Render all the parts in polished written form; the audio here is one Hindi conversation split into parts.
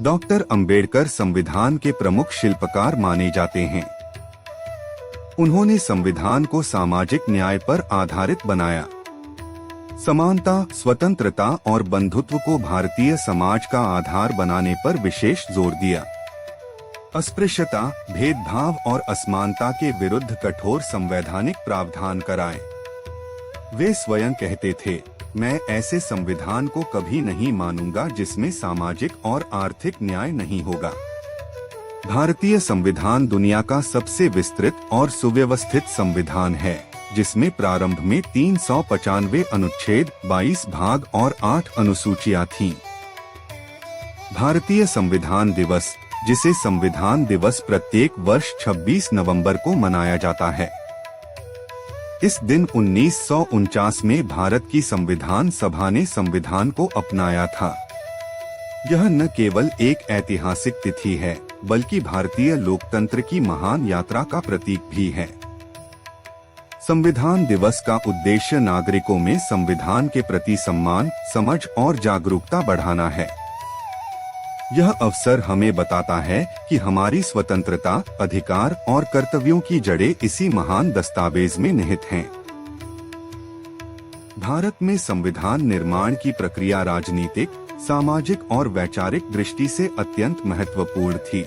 डॉक्टर अंबेडकर संविधान के प्रमुख शिल्पकार माने जाते हैं। उन्होंने संविधान को सामाजिक न्याय पर आधारित बनाया। समानता, स्वतंत्रता और बंधुत्व को भारतीय समाज का आधार बनाने पर विशेष जोर दिया। अस्पृश्यता, भेदभाव और असमानता के विरुद्ध कठोर संवैधानिक प्रावधान कराए। वे स्वयं कहते थे, मैं ऐसे संविधान को कभी नहीं मानूंगा जिसमें सामाजिक और आर्थिक न्याय नहीं होगा। भारतीय संविधान दुनिया का सबसे विस्तृत और सुव्यवस्थित संविधान है, जिसमें प्रारंभ में 395 अनुच्छेद, 22 भाग और 8 अनुसूचियां थीं। भारतीय संविधान दिवस, जिसे संविधान दिवस प्रत्येक वर्ष 26 नवंबर को मनाया जाता है। इस दिन 1949 में भारत की संविधान सभा ने संविधान को अपनाया था। यह न केवल एक ऐतिहासिक तिथि है, बल्कि भारतीय लोकतंत्र की महान यात्रा का प्रतीक भी है। संविधान दिवस का उद्देश्य नागरिकों में संविधान के प्रति सम्मान, समझ और जागरूकता बढ़ाना है। यह अवसर हमें बताता है कि हमारी स्वतंत्रता, अधिकार और कर्तव्यों की जड़ें इसी महान दस्तावेज में निहित हैं। भारत में संविधान निर्माण की प्रक्रिया राजनीतिक, सामाजिक और वैचारिक दृष्टि से अत्यंत महत्वपूर्ण थी।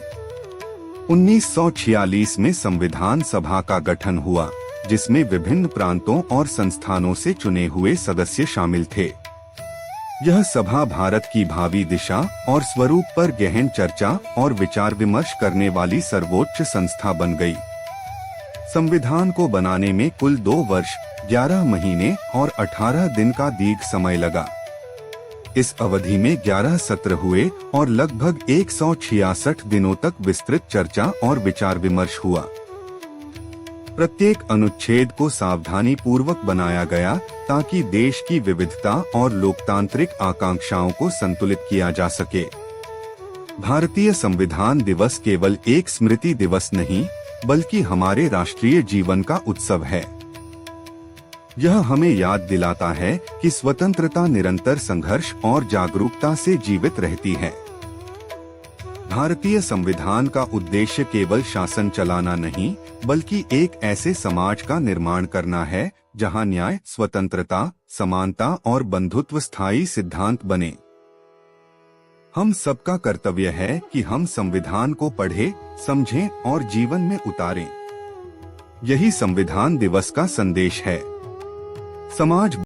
1946 में संविधान सभा का गठन हुआ, जिसमें विभिन्न प्रांतों और संस्थानों से चुने हुए सदस्य शामिल थे। यह सभा भारत की भावी दिशा और स्वरूप पर गहन चर्चा और विचार विमर्श करने वाली सर्वोच्च संस्था बन गई। संविधान को बनाने में कुल 2 वर्ष, 11 महीने और 18 दिन का दीर्घ समय लगा। इस अवधि में 11 सत्र हुए और लगभग 166 दिनों तक विस्तृत चर्चा और विचार विमर्श हुआ। प्रत्येक अनुच्छेद को सावधानी पूर्वक बनाया गया ताकि देश की विविधता और लोकतांत्रिक आकांक्षाओं को संतुलित किया जा सके। भारतीय संविधान दिवस केवल एक स्मृति दिवस नहीं, बल्कि हमारे राष्ट्रीय जीवन का उत्सव है। यह हमें याद दिलाता है कि स्वतंत्रता निरंतर संघर्ष और जागरूकता से जीवित रहती है। भारतीय संविधान का उद्देश्य केवल शासन चलाना नहीं, बल्कि एक ऐसे समाज का निर्माण करना है जहां न्याय, स्वतंत्रता, समानता और बंधुत्व स्थायी सिद्धांत बने। हम सबका कर्तव्य है कि हम संविधान को पढ़ें, समझें और जीवन में उतारें। यही संविधान दिवस का संदेश है। समाज